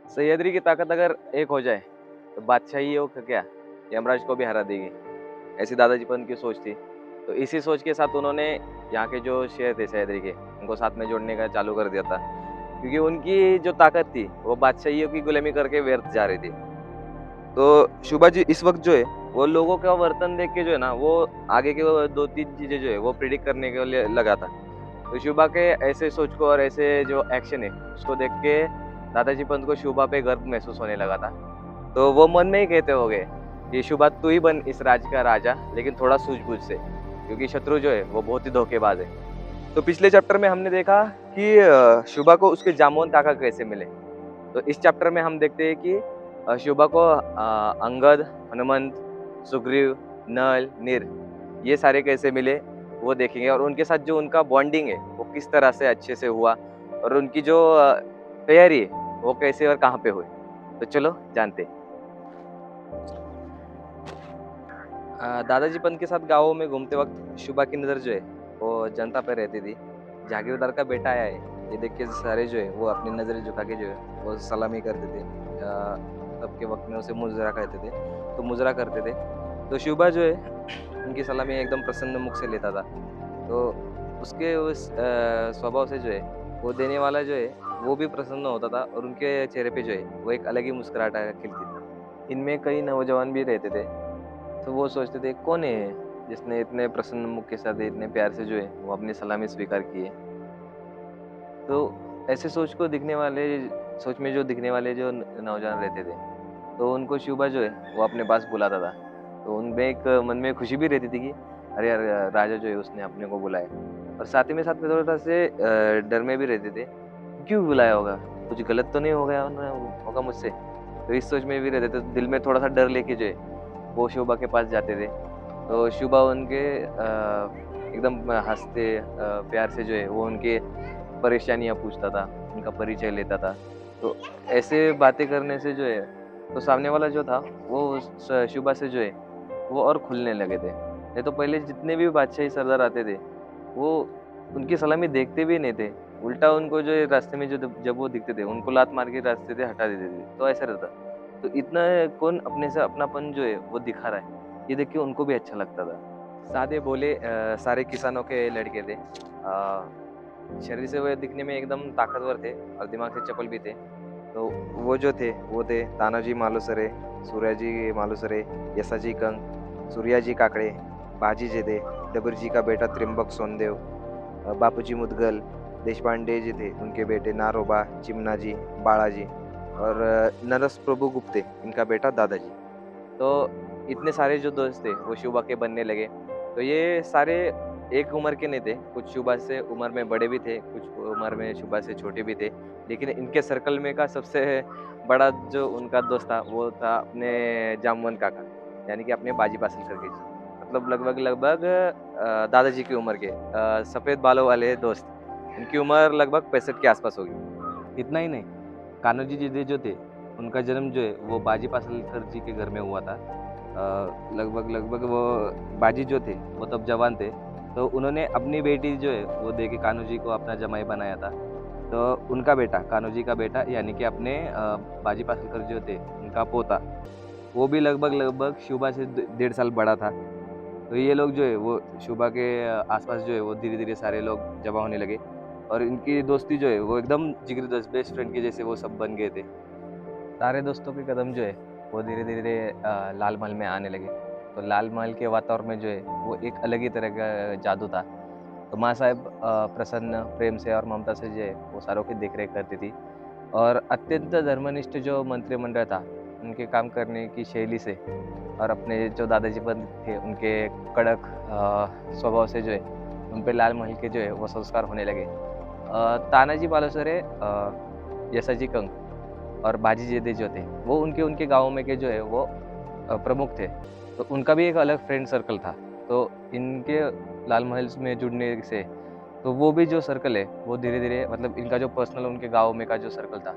सह्याद्री की ताकत अगर एक हो जाए तो बादशाही हो क्या यमराज को भी हरा देगी, ऐसी दादाजी पर उनकी सोच थी। तो इसी सोच के साथ उन्होंने यहाँ के जो शेर थे सह्याद्री के, उनको साथ में जोड़ने का चालू कर दिया था, क्योंकि उनकी जो ताकत थी वो बादशाहियों की गुलामी करके व्यर्थ जा रही थी। तो शुभा जी इस वक्त जो है वो लोगों का वर्तन देख के जो है ना वो आगे के वो 2-3 चीजें जो है वो प्रिडिक्ट करने के लिए लगा था। तो शुभा के ऐसे सोच को और ऐसे जो एक्शन है उसको देख के दादाजी पंत को शुभा पे गर्व महसूस होने लगा था। तो वो मन में ही कहते होंगे कि शुभा तू ही बन इस राज्य का राजा, लेकिन थोड़ा सूझबूझ से, क्योंकि शत्रु जो है वो बहुत ही धोखेबाज है। तो पिछले चैप्टर में हमने देखा कि शुभा को उसके जामोन काका कैसे मिले। तो इस चैप्टर में हम देखते हैं कि शुभा को अंगद, हनुमंत, सुग्रीव, नल, नीर ये सारे कैसे मिले वो देखेंगे, और उनके साथ जो उनका बॉन्डिंग है वो किस तरह से अच्छे से हुआ, और उनकी जो तैयारी है वो कैसे और कहाँ पे हुई। तो चलो जानते हैं। दादाजी पंत के साथ गाँवों में घूमते वक्त शुभा की नज़र जो है वो जनता पे रहती थी। जागीरदार का बेटा आया है ये देख के सारे जो है वो अपनी नज़रें झुका के जो है वो सलामी करते थे। तब के वक्त में उसे मुजरा कहते थे, तो मुजरा करते थे। तो शुभा जो है उनकी सलामी एकदम प्रसन्न मुख से लेता था। तो उसके उस स्वभाव से जो है वो देने वाला जो है वो भी प्रसन्न होता था, और उनके चेहरे पे जो है वो एक अलग ही मुस्कुराहट खिलती थी। इनमें कई नौजवान भी रहते थे, तो वो सोचते थे कौन है जिसने इतने प्रसन्न मुख के साथ इतने प्यार से जो है वो अपनी सलामी स्वीकार की है। तो ऐसे सोच में जो दिखने वाले जो नौजवान रहते थे, तो उनको शुभा जो है वो अपने पास बुलाता था। तो उनमें एक मन में खुशी भी रहती थी कि अरे यार, राजा जो है उसने अपने को बुलाया, और साथ ही में साथ में थोड़ा से डर में भी रहते थे, क्यों बुलाया होगा, कुछ गलत तो नहीं हो गया होगा मुझसे। तो इस सोच में भी रहते थे, दिल में थोड़ा सा डर लेके जो है वो शुभा के पास जाते थे। तो शुभा उनके एकदम हंसते प्यार से जो है वो उनके परेशानियाँ पूछता था, उनका परिचय लेता था। तो ऐसे बातें करने से जो है तो सामने वाला जो था वो उस शुभा से जो है वो और खुलने लगे थे। नहीं तो पहले जितने भी बादशाही सरदार आते थे वो उनकी सलामी देखते भी नहीं थे। उल्टा उनको जो है रास्ते में जो जब वो दिखते थे उनको लात मार के रास्ते से हटा देते थे। तो ऐसा रहता। तो इतना कौन अपने से अपनापन जो है वो दिखा रहा है, ये देख के उनको भी अच्छा लगता था। सादे भोले सारे किसानों के लड़के थे। शरीर से वो दिखने में एकदम ताकतवर थे और दिमाग से चपल भी थे। तो वो जो थे वो थे तानाजी मालुसरे, सूर्याजी मालुसरे, यसाजी कंग, सूर्याजी काकड़े, बाजी जेदे, डबरजी का बेटा त्रिंबक सोनदेव, बापूजी मुदगल, देशपांडे जी थे उनके बेटे नारोबा, चिमनाजी, बाळाजी, और नरस प्रभु गुप्ते इनका बेटा दादाजी। तो इतने सारे जो दोस्त थे वो शुभा के बनने लगे। तो ये सारे एक उम्र के नहीं थे, कुछ शुभा से उम्र में बड़े भी थे, कुछ उम्र में शुभा से छोटे भी थे। लेकिन इनके सर्कल में का सबसे बड़ा जो उनका दोस्त था वो था अपने जामवन काका, यानी कि अपने बाजी पासिल करके जी। मतलब लगभग दादाजी की उम्र के सफ़ेद बालों वाले दोस्त। इनकी उम्र लगभग 65 के आसपास होगी। इतना ही नहीं, कान्होजी जी जो थे उनका जन्म जो है वो बाजी पासलकर जी के घर में हुआ था। लगभग वो बाजी जो थे वो तब जवान थे, तो उन्होंने अपनी बेटी जो है वो दे के कान्हो जी को अपना जमाई बनाया था। तो उनका बेटा कान्हो जी का बेटा यानी कि अपने बाजी पासलकर जो थे उनका पोता, वो भी लगभग शुभा से 1.5 साल बड़ा था। तो ये लोग जो है वो शुभा के आसपास जो है वो धीरे-धीरे सारे लोग जमा होने लगे, और इनकी दोस्ती जो है वो एकदम जिगरी दोस्त बेस्ट फ्रेंड के जैसे वो सब बन गए थे। सारे दोस्तों के कदम जो है वो धीरे-धीरे लाल महल में आने लगे। तो लाल महल के वातावरण में जो है वो एक अलग ही तरह का जादू था। तो माँ साहब प्रसन्न, प्रेम से और ममता से जो है वो सारों की देख-रेख करती थी, और अत्यंत धर्मनिष्ठ जो मंत्रिमंडल था, उनके काम करने की शैली से और अपने जो दादाजी पंत थे उनके कड़क स्वभाव से जो है उन पे लाल महल के जो है वो संस्कार होने लगे। तानाजी मालुसरे, यसाजी कंग और बाजी जेदे जो थे वो उनके उनके गाँव में के जो है वो प्रमुख थे। तो उनका भी एक अलग फ्रेंड सर्कल था। तो इनके लाल महल में जुड़ने से तो वो भी जो सर्कल है वो धीरे-धीरे, मतलब इनका जो पर्सनल उनके गाँव में का जो सर्कल था,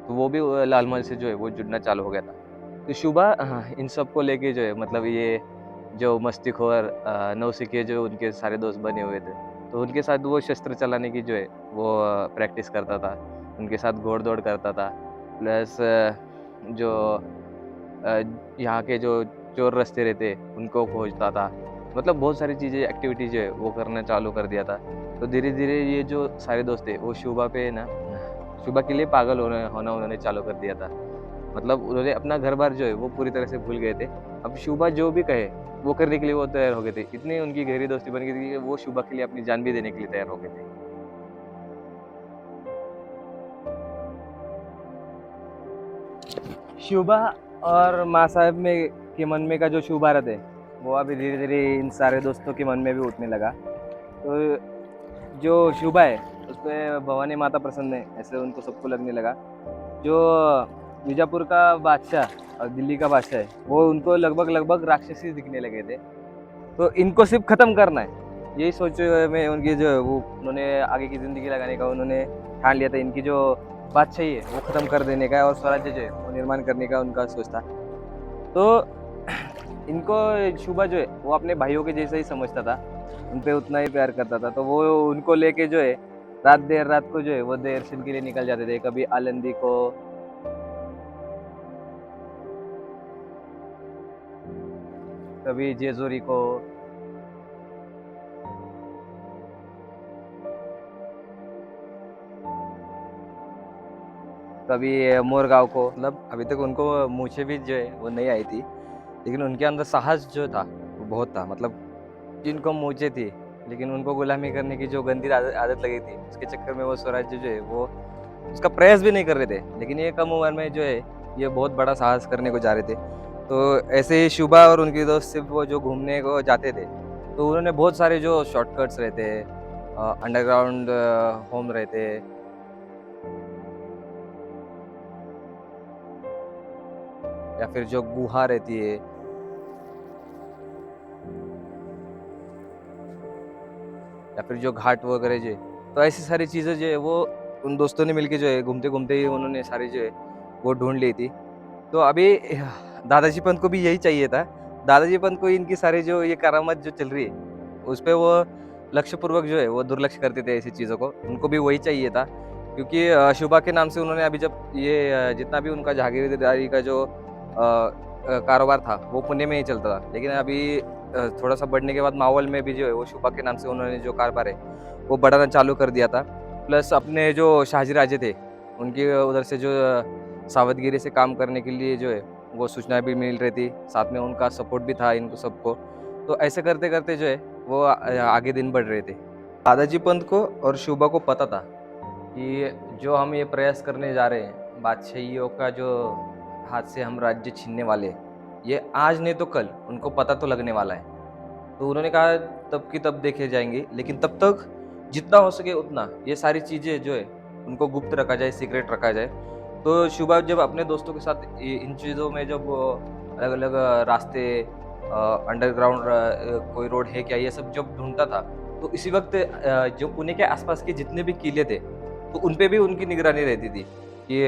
तो वो भी लाल महल से जो है वो जुड़ना चालू हो गया था। तो शुभा इन सब को लेके जो है, मतलब ये जो मस्तीखोर नौसिखिए जो उनके सारे दोस्त बने हुए थे, तो उनके साथ वो शस्त्र चलाने की जो है वो प्रैक्टिस करता था, उनके साथ घोड़-दौड़ करता था। प्लस जो अ, यहाँ के जो चोर रास्ते रहते उनको खोजता था। मतलब बहुत सारी चीज़ें एक्टिविटी जो है वो करना चालू कर दिया था। तो धीरे-धीरे ये जो सारे दोस्त थे वो शुभा पे ना शुभा के लिए पागल होना उन्होंने चालू कर दिया था। मतलब उन्होंने अपना घर-बार जो है वो पूरी तरह से भूल गए थे। अब शुभा जो भी कहे वो करने के लिए वो तैयार हो गए थे। इतनी उनकी गहरी दोस्ती बन गई थी कि वो शुभा के लिए अपनी जान भी देने के लिए तैयार हो गए थे। शुभा और माँ साहब में के मन में का जो शुभारत है, वो अभी धीरे-धीरे इन सारे दोस्तों के मन में भी उठने लगा। तो जो शुभा है, उसपे भवानी माता प्रसन्न है, ऐसे उनको सबको लगने लगा। जो बीजापुर का बादशाह और दिल्ली का बादशाह है, वो उनको लगभग-लगभग राक्षसी दिखने लगे थे। तो इनको सिर्फ़ ख़त्म करना है, यही सोच में उनकी जो है वो उन्होंने आगे की ज़िंदगी लगाने का उन्होंने ठान लिया था। इनकी जो बादशाही है, वो ख़त्म कर देने का है और स्वराज्य जो है, वो निर्माण करने का उनका सोच था। तो इनको शुभा जो है, वो अपने भाइयों के जैसा ही समझता था, उन पे उतना ही प्यार करता था। तो वो उनको लेके जो है, देर रात को जो है, वो दर्शन के लिए निकल जाते थे। कभी आलंदी को, कभी जेजोरी को, कभी मोरगाँव को। मतलब अभी तक उनको मूंछें भी जो है, वो नहीं आई थी। लेकिन उनके अंदर साहस जो था, वो बहुत था। मतलब जिनको मूंछें थी, लेकिन उनको गुलामी करने की जो गंदी आदत लगी थी, उसके चक्कर में वो स्वराज्य जो है, वो उसका प्रयास भी नहीं कर रहे थे। लेकिन ये कम उम्र में जो है, ये बहुत बड़ा साहस करने को जा रहे थे। तो ऐसे ही शुभा और उनके दोस्त सिर्फ़ वो जो घूमने को जाते थे, तो उन्होंने बहुत सारे जो शॉर्टकट्स रहते हैं, अंडरग्राउंड होम रहते हैं, या फिर जो गुहा रहती है, या फिर जो घाट वगैरह जो है, तो ऐसी सारी चीज़ें जो है वो उन दोस्तों ने मिलके जो है घूमते-घूमते ही उन्होंने सारी जो है वो ढूँढ ली थी। तो अभी दादाजी पंत को भी यही चाहिए था। दादाजी पंत को इनकी सारी जो ये करामात जो चल रही है, उसपे वो लक्ष्यपूर्वक जो है वो दुर्लक्ष्य करते थे ऐसी चीज़ों को। उनको भी वही चाहिए था क्योंकि शुभा के नाम से उन्होंने अभी जब ये जितना भी उनका जागीरदारी का जो कारोबार था, वो पुणे में ही चलता था। लेकिन अभी थोड़ा-सा बढ़ने के बाद मावल में भी जो है वो शुभा के नाम से उन्होंने जो कारोबार है, वो बढ़ाना चालू कर दिया था। प्लस अपने जो शाहजी राजे थे, उनकी उधर से जो सावधगिरी से काम करने के लिए जो है, वो सूचनाएँ भी मिल रही थी। साथ में उनका सपोर्ट भी था इनको सबको। तो ऐसे करते-करते जो है, वो आगे दिन बढ़ रहे थे। दादाजी पंत को और शुभा को पता था कि जो हम ये प्रयास करने जा रहे हैं, बादशाहियों का जो हाथ से हम राज्य छीनने वाले हैं, ये आज नहीं तो कल उनको पता तो लगने वाला है। तो उन्होंने कहा तब की तब देखे जाएँगे, लेकिन तब तक जितना हो सके उतना ये सारी चीज़ें जो है उनको गुप्त रखा जाए, सीक्रेट रखा जाए। तो शुभा जब अपने दोस्तों के साथ इन चीज़ों में जब अलग-अलग रास्ते, अंडरग्राउंड कोई रोड है क्या, ये सब जब ढूँढता था, तो इसी वक़्त जो पुणे के आस-पास के जितने भी किले थे, तो उन पे भी उनकी निगरानी रहती थी कि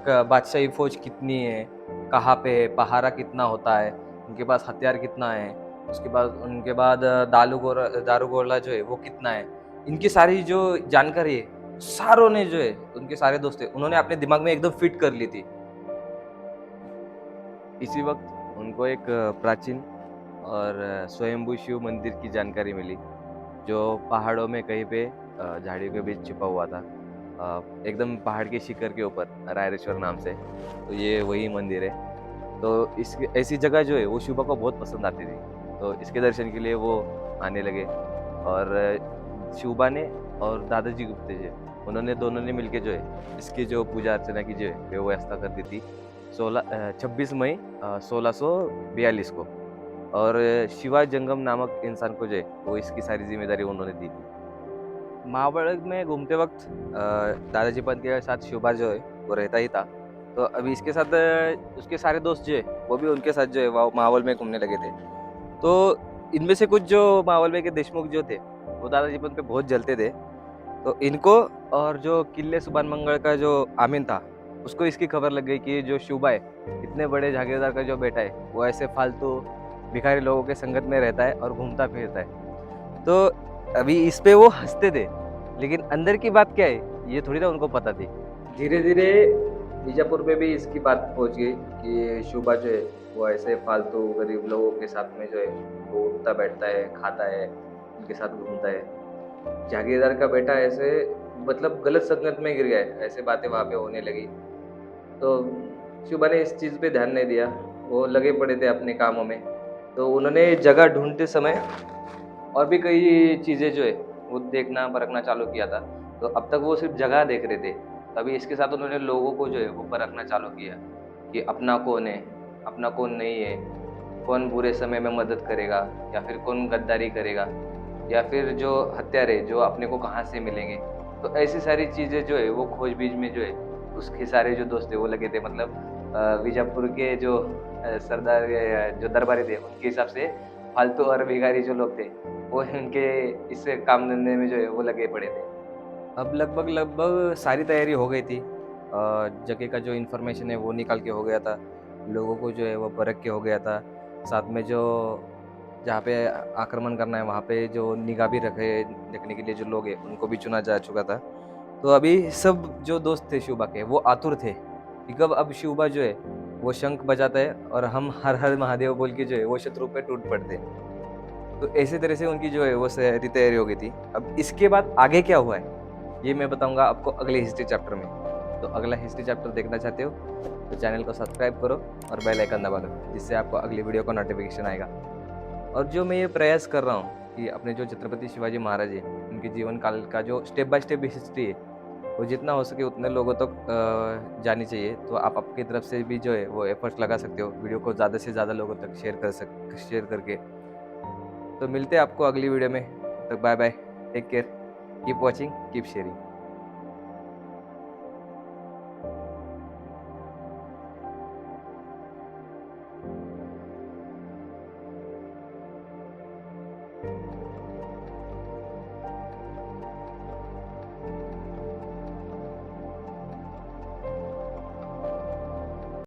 क बादशाही फ़ौज कितनी है, कहाँ पे है, पहरा कितना होता है, उनके पास हथियार कितना है। उसके बाद उनके बाद दारूगोला जो है वो कितना है। इनकी सारी जो जानकारी है, सारों ने जो है उनके सारे दोस्त थे, उन्होंने अपने दिमाग में एकदम फिट कर ली थी। इसी वक़्त उनको एक प्राचीन और स्वयंभू शिव मंदिर की जानकारी मिली, जो पहाड़ों में कहीं पे झाड़ियों के बीच छुपा हुआ था। एकदम पहाड़ के शिखर के ऊपर रायरेश्वर नाम से, तो ये वही मंदिर है। तो इस ऐसी जगह जो है वो शुभा को बहुत पसंद आती थी। तो इसके दर्शन के लिए वो आने लगे और शुभा ने और दादाजी गुप्ते जी, उन्होंने दोनों ने मिलके जो है इसकी जो पूजा अर्चना की जो है व्यवस्था कर दी थी 26 मई 1642 को। और शिवा जंगम नामक इंसान को जो है वो इसकी सारी ज़िम्मेदारी उन्होंने दी थी। महाबड़क में घूमते वक़्त दादाजी पंत के साथ शुभा जो है वो रहता ही था। तो अभी इसके साथ उसके सारे दोस्त जो है वो भी उनके साथ जो है वो माहौल में घूमने लगे थे। तो इनमें से कुछ जो मावल में के देशमुख जो थे, वो दादाजी पंत पे बहुत जलते थे। तो इनको और जो किले सुभान मंगल का जो आमीन था, उसको इसकी खबर लग गई कि जो शुभा है, इतने बड़े जागीरदार का जो बेटा है, वो ऐसे फालतू भिखारी लोगों के संगत में रहता है और घूमता-फिरता है। तो अभी इस पे वो हँसते थे, लेकिन अंदर की बात क्या है, ये थोड़ी ना उनको पता थी। धीरे-धीरे बीजापुर में भी इसकी बात पहुंच गई कि शुभा जो है वो ऐसे फालतू गरीब लोगों के साथ में जो है वो उठता बैठता है, खाता है, उनके साथ घूमता है। जागीरदार का बेटा ऐसे मतलब गलत संगत में गिर गया है, ऐसे बातें वहाँ पे होने लगी। तो शुभा ने इस चीज़ पे ध्यान नहीं दिया, वो लगे पड़े थे अपने कामों में। तो उन्होंने जगह ढूँढते समय और भी कई चीज़ें जो है वो देखना परखना चालू किया था। तो अब तक वो सिर्फ़ जगह देख रहे थे, तभी इसके साथ उन्होंने लोगों को जो है वो परखना चालू किया कि अपना कौन है, अपना कौन नहीं है, कौन बुरे समय में मदद करेगा या फिर कौन गद्दारी करेगा या फिर जो हत्यारे जो अपने को कहाँ से मिलेंगे। तो ऐसी सारी चीज़ें जो है वो खोज-बीज में जो है उसके सारे जो दोस्त थे वो लगे थे मतलब बीजापुर के जो सरदार जो दरबारी थे उनके हिसाब से फालतू और भिखारी जो लोग थे वो इनके इस काम धंधे में जो है वो लगे पड़े थे। अब लगभग सारी तैयारी हो गई थी। जगह का जो इन्फॉर्मेशन है वो निकाल के हो गया था। लोगों को जो है वो परख के हो गया था। साथ में जो जहाँ पे आक्रमण करना है वहाँ पे जो निगाह भी रखने के लिए जो लोग हैं उनको भी चुना जा चुका था। तो अभी सब जो दोस्त थे शिवबा के वो आतुर थे कि कब अब शिवबा जो है वो शंख बजाता है और हम हर हर महादेव बोल के जो है वो शत्रु पे टूट पड़ते हैं। तो ऐसे तरह से उनकी जो है वो सारी तैयारी हो गई थी। अब इसके बाद आगे क्या हुआ है, ये मैं बताऊँगा आपको अगले हिस्ट्री चैप्टर में। तो अगला हिस्ट्री चैप्टर देखना चाहते हो, तो चैनल को सब्सक्राइब करो और बेल आइकन दबा लो, जिससे आपको अगली वीडियो का नोटिफ़िकेशन आएगा। और जो मैं ये प्रयास कर रहा हूँ कि अपने जो छत्रपति शिवाजी महाराज हैं, उनके जीवन काल का जो स्टेप बाय स्टेप हिस्ट्री है, वो जितना हो सके उतने लोगों तक जानी चाहिए। तो आप आपकी तरफ से भी जो है वो एफर्ट्स लगा सकते हो, वीडियो को ज़्यादा से ज़्यादा लोगों तक शेयर करके। तो मिलते हैं आपको अगली वीडियो में, तब तक bye bye, take care, keep watching, keep sharing.